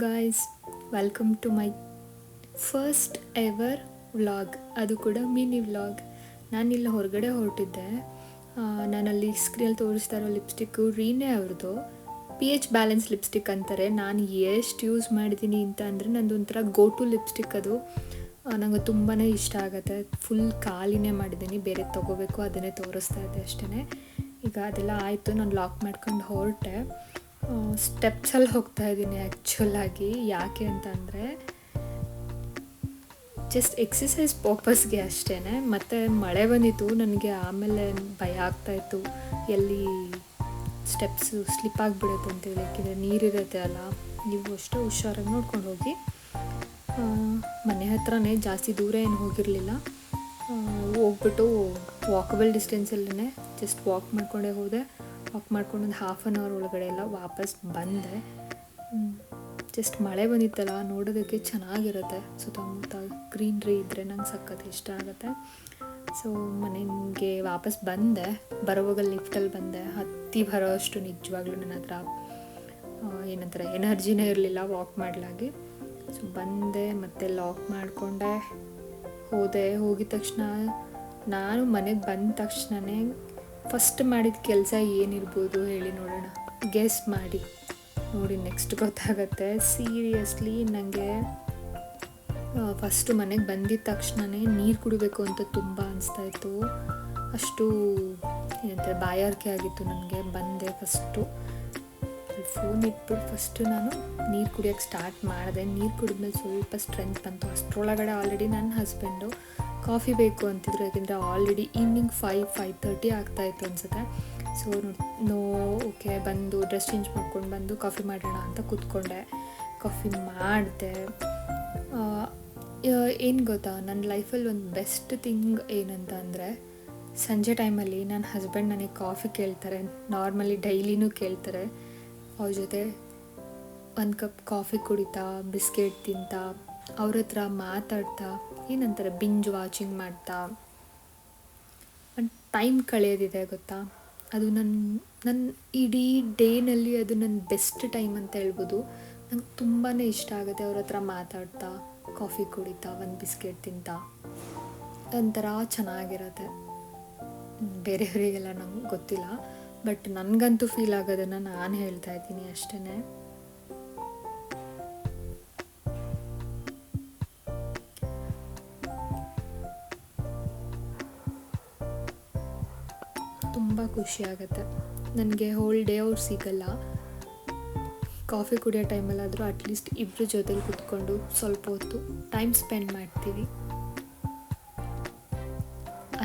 Guys, welcome to my first ever vlog. ಅದು ಕೂಡ mini vlog. ನಾನಿಲ್ಲ ಹೊರಗಡೆ ಹೊರಟಿದ್ದೆ. ನಾನಲ್ಲಿ ಸ್ಕ್ರೀನಲ್ಲಿ ತೋರಿಸ್ತಾ ಇರೋ ಲಿಪ್ಸ್ಟಿಕ್ಕು ರೀನೇ ಅವ್ರದ್ದು PH ಬ್ಯಾಲೆನ್ಸ್ ಲಿಪ್ಸ್ಟಿಕ್ ಅಂತಾರೆ. ನಾನು ಎಷ್ಟು ಯೂಸ್ ಮಾಡಿದ್ದೀನಿ ಅಂತ ಅಂದರೆ ನಂದು ಒಂಥರ ಗೋ ಟು ಲಿಪ್ಸ್ಟಿಕ್ ಅದು. ನನಗೆ ತುಂಬಾ ಇಷ್ಟ ಆಗುತ್ತೆ. ಫುಲ್ ಖಾಲಿನೇ ಮಾಡಿದ್ದೀನಿ, ಬೇರೆ ತೊಗೋಬೇಕು, ಅದನ್ನೇ ತೋರಿಸ್ತಾ ಇದ್ದೆ ಅಷ್ಟೇ. ಈಗ ಅದೆಲ್ಲ ಆಯಿತು, ನಾನು ಲಾಕ್ ಮಾಡ್ಕೊಂಡು ಹೊರಟೆ. ಸ್ಟೆಪ್ಸಲ್ಲಿ ಹೋಗ್ತಾ ಇದ್ದೀನಿ ಆ್ಯಕ್ಚುಲಾಗಿ. ಯಾಕೆ ಅಂತ ಅಂದರೆ ಜಸ್ಟ್ ಎಕ್ಸಸೈಸ್ ಪರ್ಪಸ್ಗೆ ಅಷ್ಟೇ. ಮತ್ತು ಮಳೆ ಬಂದಿತ್ತು ನನಗೆ, ಆಮೇಲೆ ಭಯ ಆಗ್ತಾಯಿತ್ತು ಎಲ್ಲಿ ಸ್ಟೆಪ್ಸು ಸ್ಲಿಪ್ ಆಗಿಬಿಡುತ್ತೆ ಅಂತೇಳಿ. ಯಾಕೆಂದರೆ ನೀರಿರುತ್ತೆ ಅಲ್ಲ. ನೀವು ಅಷ್ಟು ಹುಷಾರಾಗಿ ನೋಡ್ಕೊಂಡು ಹೋಗಿ. ಮನೆ ಹತ್ರನೇ, ಜಾಸ್ತಿ ದೂರ ಏನು ಹೋಗಿರಲಿಲ್ಲ. ಹೋಗ್ಬಿಟ್ಟು ವಾಕಬಲ್ ಡಿಸ್ಟೆನ್ಸಲ್ಲೇ ಜಸ್ಟ್ ವಾಕ್ ಮಾಡ್ಕೊಂಡೇ ಹೋದೆ. ವಾಕ್ ಮಾಡ್ಕೊಂಡು ಒಂದು ಹಾಫ್ ಆನ್ ಅವರ್ ಒಳಗಡೆ ಎಲ್ಲ ವಾಪಸ್ ಬಂದೆ. ಜಸ್ಟ್ ಮಳೆ ಬಂದಿತ್ತಲ್ಲ, ನೋಡೋದಕ್ಕೆ ಚೆನ್ನಾಗಿರುತ್ತೆ. ಸುತ್ತಮುತ್ತ ಗ್ರೀನ್ರಿ ಇದ್ದರೆ ನಂಗೆ ಸಖತ್ ಇಷ್ಟ ಆಗುತ್ತೆ. ಸೊ ಮನೆಗೆ ವಾಪಸ್ ಬಂದೆ. ಬರೋವಾಗ ಲಿಫ್ಟಲ್ಲಿ ಬಂದೆ. ಹತ್ತಿ ಬರೋ ಅಷ್ಟು ನಿಜವಾಗ್ಲೂ ನನ್ನ ಹತ್ರ ಏನಂತಾರೆ ಎನರ್ಜಿನೇ ಇರಲಿಲ್ಲ ವಾಕ್ ಮಾಡಲಾಗಿ. ಸೊ ಬಂದೆ, ಮತ್ತೆ ಲಾಕ್ ಮಾಡಿಕೊಂಡೆ ಹೋದೆ. ಹೋಗಿದ ತಕ್ಷಣ ನಾನು ಮನೆಗೆ ಬಂದ ತಕ್ಷಣವೇ ಫಸ್ಟ್ ಮಾಡಿದ ಕೆಲಸ ಏನಿರ್ಬೋದು ಹೇಳಿ ನೋಡೋಣ. ಗೆಸ್ ಮಾಡಿ ನೋಡಿ, ನೆಕ್ಸ್ಟ್ ಗೊತ್ತಾಗತ್ತೆ. ಸೀರಿಯಸ್ಲಿ ನನಗೆ ಫಸ್ಟು ಮನೆಗೆ ಬಂದಿದ್ದ ತಕ್ಷಣವೇ ನೀರು ಕುಡಿಬೇಕು ಅಂತ ತುಂಬ ಅನಿಸ್ತಾಯಿತ್ತು. ಅಷ್ಟು ಏನಂತಾರೆ ಬಾಯಾರಿಕೆ ಆಗಿತ್ತು ನನಗೆ. ಬಂದೆ, ಫಸ್ಟು ಫೋನ್ ಇಟ್ಬಿಟ್ಟು ಫಸ್ಟು ನಾನು ನೀರು ಕುಡಿಯೋಕ್ಕೆ ಸ್ಟಾರ್ಟ್ ಮಾಡಿದೆ. ನೀರು ಕುಡಿದ್ಮೇಲೆ ಸ್ವಲ್ಪ ಸ್ಟ್ರೆಂತ್ ಬಂತು. ಅಷ್ಟರೊಳಗಡೆ ಆಲ್ರೆಡಿ ನನ್ನ ಹಸ್ಬೆಂಡು ಕಾಫಿ ಬೇಕು ಅಂತಿದ್ರು. ಯಾಕೆಂದರೆ ಆಲ್ರೆಡಿ ಈವ್ನಿಂಗ್ 5:30 ಆಗ್ತಾಯಿತ್ತು ಅನಿಸುತ್ತೆ. ಸೊ ಓಕೆ, ಬಂದು ಡ್ರೆಸ್ ಚೇಂಜ್ ಮಾಡ್ಕೊಂಡು ಬಂದು ಕಾಫಿ ಮಾಡೋಣ ಅಂತ ಕೂತ್ಕೊಂಡೆ. ಕಾಫಿ ಮಾಡಿದೆ. ಏನು ಗೊತ್ತಾ, ನನ್ನ ಲೈಫಲ್ಲಿ ಒಂದು ಬೆಸ್ಟ್ ಥಿಂಗ್ ಏನಂತ ಅಂದರೆ, ಸಂಜೆ ಟೈಮಲ್ಲಿ ನನ್ನ ಹಸ್ಬೆಂಡ್ ನನಗೆ ಕಾಫಿ ಕೇಳ್ತಾರೆ. ನಾರ್ಮಲಿ ಡೈಲಿನೂ ಕೇಳ್ತಾರೆ. ಅವ್ರ ಜೊತೆ ಒಂದು ಕಪ್ ಕಾಫಿ ಕುಡಿತಾ, ಬಿಸ್ಕೆಟ್ ತಿಂತಾ, ಅವ್ರ ಹತ್ರ ಮಾತಾಡ್ತಾ, ಏನಂತಾರೆ ಬಿಂಜ್ ವಾಚಿಂಗ್ ಮಾಡ್ತಾ ಒಂದು ಟೈಮ್ ಕಳೆಯೋದಿದೆ ಗೊತ್ತಾ. ಅದು ನನ್ನ ಇಡೀ ಡೇನಲ್ಲಿ ಅದು ನನ್ನ ಬೆಸ್ಟ್ ಟೈಮ್ ಅಂತ ಹೇಳ್ಬೋದು. ನಂಗೆ ತುಂಬಾ ಇಷ್ಟ ಆಗುತ್ತೆ ಅವ್ರ ಹತ್ರ ಮಾತಾಡ್ತಾ, ಕಾಫಿ ಕುಡಿತಾ, ಒಂದು ಬಿಸ್ಕೆಟ್ ತಿಂತಾ. ಒಂಥರ ಚೆನ್ನಾಗಿರುತ್ತೆ. ಬೇರೆಯವರಿಗೆಲ್ಲ ನಂಗೆ ಗೊತ್ತಿಲ್ಲ, ಬಟ್ ನನಗಂತೂ ಫೀಲ್ ಆಗೋದನ್ನು ನಾನು ಹೇಳ್ತಾ ಇದ್ದೀನಿ ಅಷ್ಟೇ. ತುಂಬ ಖುಷಿ ಆಗುತ್ತೆ ನನಗೆ. ಹೋಲ್ ಡೇ ಅವ್ರು ಸಿಗಲ್ಲ. ಕಾಫಿ ಕುಡಿಯೋ ಟೈಮಲ್ಲಾದರೂ ಅಟ್ಲೀಸ್ಟ್ ಇಬ್ಬರ ಜೊತೆಲಿ ಕೂತ್ಕೊಂಡು ಸ್ವಲ್ಪ ಹೊತ್ತು ಟೈಮ್ ಸ್ಪೆಂಡ್ ಮಾಡ್ತೀವಿ.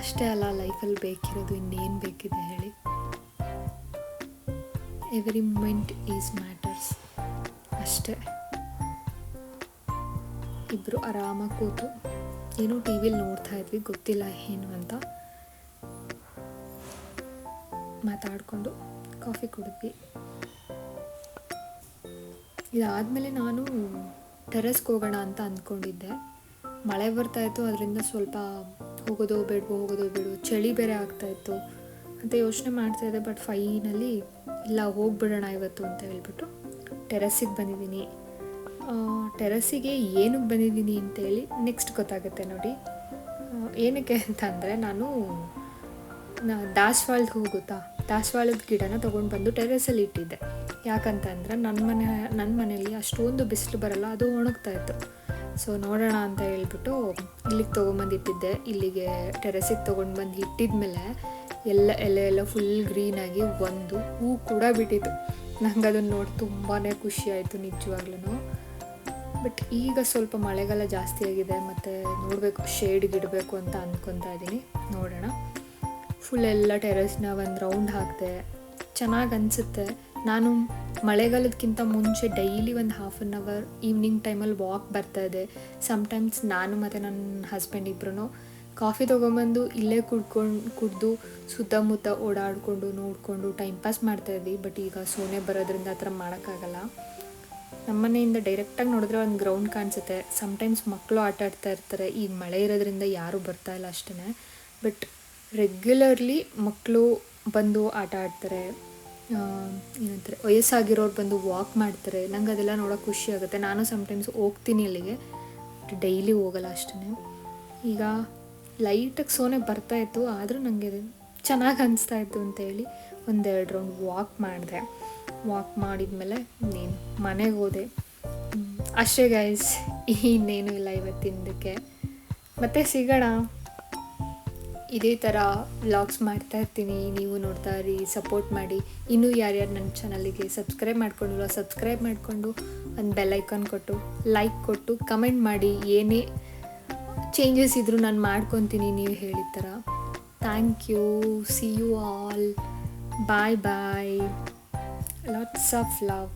ಅಷ್ಟೇ ಅಲ್ಲ ಲೈಫಲ್ಲಿ ಬೇಕಿರೋದು, ಇನ್ನೇನು ಬೇಕಿದೆ ಹೇಳಿ. ಎವ್ರಿ ಮೂಮೆಂಟ್ ಈಸ್ ಮ್ಯಾಟರ್ಸ್ ಅಷ್ಟೇ. ಇಬ್ಬರು ಆರಾಮಾಗಿ ಕೂತು ಏನೋ ಟಿ ವಿಲಿ ನೋಡ್ತಾ ಇದ್ವಿ, ಗೊತ್ತಿಲ್ಲ ಏನು ಅಂತ, ಮಾತಾಡಿಕೊಂಡು ಕಾಫಿ ಕುಡಿದ್ವಿ. ಇದಾದಮೇಲೆ ನಾನು ಟೆರೆಸ್ಗೆ ಹೋಗೋಣ ಅಂತ ಅಂದ್ಕೊಂಡಿದ್ದೆ. ಮಳೆ ಬರ್ತಾಯಿತ್ತು, ಅದರಿಂದ ಸ್ವಲ್ಪ ಹೋಗೋದೋ ಬೇಡವೋ ಚಳಿ ಬೇರೆ ಆಗ್ತಾಯಿತ್ತು ಅಂತ ಯೋಚನೆ ಮಾಡ್ತಾಯಿದ್ದೆ. ಬಟ್ ಫೈನಲಿ ಇಲ್ಲ, ಹೋಗ್ಬಿಡೋಣ ಇವತ್ತು ಅಂತ ಹೇಳ್ಬಿಟ್ಟು ಟೆರೆಸ್ಸಿಗೆ ಬಂದಿದ್ದೀನಿ. ಟೆರೆಸ್ಸಿಗೆ ಏನಕ್ಕೆ ಬಂದಿದ್ದೀನಿ ಅಂತೇಳಿ ನೆಕ್ಸ್ಟ್ ಗೊತ್ತಾಗುತ್ತೆ ನೋಡಿ. ಏನಕ್ಕೆ ಅಂತಂದರೆ, ನಾನು ದಾಸವಾಳದ ಹೂ ಗೊತ್ತಾ, ದಾಸವಾಳದ ಗಿಡನ ತೊಗೊಂಡು ಬಂದು ಟೆರೆಸಲ್ಲಿ ಇಟ್ಟಿದ್ದೆ. ಯಾಕಂತಂದರೆ ನನ್ನ ಮನೆಯಲ್ಲಿ ಅಷ್ಟೊಂದು ಬಿಸಿಲು ಬರಲ್ಲ, ಅದು ಒಣಗ್ತಾಯಿತ್ತು. ಸೊ ನೋಡೋಣ ಅಂತ ಹೇಳ್ಬಿಟ್ಟು ಇಲ್ಲಿಗೆ ತೊಗೊಂಬಂದಿಟ್ಟಿದ್ದೆ. ಇಲ್ಲಿಗೆ ಟೆರೆಸಿಗೆ ತೊಗೊಂಡು ಬಂದು ಇಟ್ಟಿದ್ಮೇಲೆ ಎಲ್ಲ ಫುಲ್ ಗ್ರೀನಾಗಿ ಒಂದು ಹೂ ಕೂಡ ಬಿಟ್ಟಿತ್ತು. ನಂಗೆ ಅದನ್ನು ನೋಡಿ ತುಂಬಾ ಖುಷಿ ಆಯಿತು ನಿಜವಾಗ್ಲೂ. ಬಟ್ ಈಗ ಸ್ವಲ್ಪ ಮಳೆಗಾಲ ಜಾಸ್ತಿ ಆಗಿದೆ, ಮತ್ತು ನೋಡಬೇಕು, ಶೇಡ್ಗೆ ಇಡಬೇಕು ಅಂತ ಅಂದ್ಕೊತಾ ಇದ್ದೀನಿ. ನೋಡೋಣ. ಫುಲ್ ಎಲ್ಲ ಟೆರೆಸ್ನ ಒಂದು ರೌಂಡ್ ಹಾಕಿದೆ. ಚೆನ್ನಾಗಿ ಅನಿಸುತ್ತೆ. ನಾನು ಮಳೆಗಾಲದಕ್ಕಿಂತ ಮುಂಚೆ ಡೈಲಿ ಒಂದು ಹಾಫ್ ಆನ್ ಅವರ್ ಈವ್ನಿಂಗ್ ಟೈಮಲ್ಲಿ ವಾಕ್ ಬರ್ತಾಯಿದ್ದೆ. ಸಮ್ಟೈಮ್ಸ್ ನಾನು ಮತ್ತು ನನ್ನ ಹಸ್ಬೆಂಡ್ ಇಬ್ಬರೂ ಕಾಫಿ ತೊಗೊಂಬಂದು ಇಲ್ಲೇ ಕುಡಿದು ಸುತ್ತಮುತ್ತ ಓಡಾಡಿಕೊಂಡು ನೋಡಿಕೊಂಡು ಟೈಮ್ ಪಾಸ್ ಮಾಡ್ತಾಯಿದ್ವಿ. ಬಟ್ ಈಗ ಸೋನೆ ಬರೋದ್ರಿಂದ ಆ ಥರ ಮಾಡೋಕ್ಕಾಗಲ್ಲ. ನಮ್ಮ ಮನೆಯಿಂದ ಡೈರೆಕ್ಟಾಗಿ ನೋಡಿದ್ರೆ ಒಂದು ಗ್ರೌಂಡ್ ಕಾಣಿಸುತ್ತೆ. ಸಮ್ಟೈಮ್ಸ್ ಮಕ್ಕಳು ಆಟ ಆಡ್ತಾ ಇರ್ತಾರೆ. ಈಗ ಮಳೆ ಇರೋದ್ರಿಂದ ಯಾರೂ ಬರ್ತಾಯಿಲ್ಲ ಅಷ್ಟೇ. ಬಟ್ ರೆಗ್ಯುಲರ್ಲಿ ಮಕ್ಕಳು ಬಂದು ಆಟ ಆಡ್ತಾರೆ. ಏನಂತಾರೆ ವಯಸ್ಸಾಗಿರೋರು ಬಂದು ವಾಕ್ ಮಾಡ್ತಾರೆ. ನಂಗೆ ಅದೆಲ್ಲ ನೋಡೋಕೆ ಖುಷಿ ಆಗುತ್ತೆ. ನಾನು ಸಮ್ಟೈಮ್ಸ್ ಹೋಗ್ತೀನಿ ಅಲ್ಲಿಗೆ, ಡೈಲಿ ಹೋಗಲ್ಲ ಅಷ್ಟೇ. ಈಗ ಲೈಟಾಗಿ ಸೋನೆ ಬರ್ತಾಯಿತ್ತು, ಆದರೂ ನನಗೆ ಚೆನ್ನಾಗಿ ಅನಿಸ್ತಾಯಿತ್ತು ಅಂತೇಳಿ 1-2 ರೌಂಡ್ ವಾಕ್ ಮಾಡಿದೆ. ವಾಕ್ ಮಾಡಿದ್ಮೇಲೆ ನೀನು ಮನೆಗೆ ಹೋದೆ. ಅಷ್ಟೇ ಗೈಸ್, ಇನ್ನೇನು ಇಲ್ಲ ಇವತ್ತಿನದಕ್ಕೆ. ಮತ್ತೆ ಸಿಗೋಣ. ಇದೇ ಥರ ವ್ಲಾಗ್ಸ್ ಮಾಡ್ತಾಯಿರ್ತೀನಿ, ನೀವು ನೋಡ್ತಾ ಇರಿ, ಸಪೋರ್ಟ್ ಮಾಡಿ. ಇನ್ನೂ ಯಾರ್ಯಾರು ನನ್ನ ಚಾನಲಿಗೆ ಸಬ್ಸ್ಕ್ರೈಬ್ ಮಾಡ್ಕೊಂಡಿಲ್ಲ, ಸಬ್ಸ್ಕ್ರೈಬ್ ಮಾಡಿಕೊಂಡು ಒಂದು ಬೆಲ್ ಐಕಾನ್ ಕೊಟ್ಟು ಲೈಕ್ ಕೊಟ್ಟು ಕಮೆಂಟ್ ಮಾಡಿ. ಏನೇ ಚೇಂಜಸ್ ಇದ್ದರೂ ನಾನು ಮಾಡ್ಕೊತೀನಿ ನೀವು ಹೇಳಿದ ಥರ. Thank you. See you all. Bye bye. Lots of love.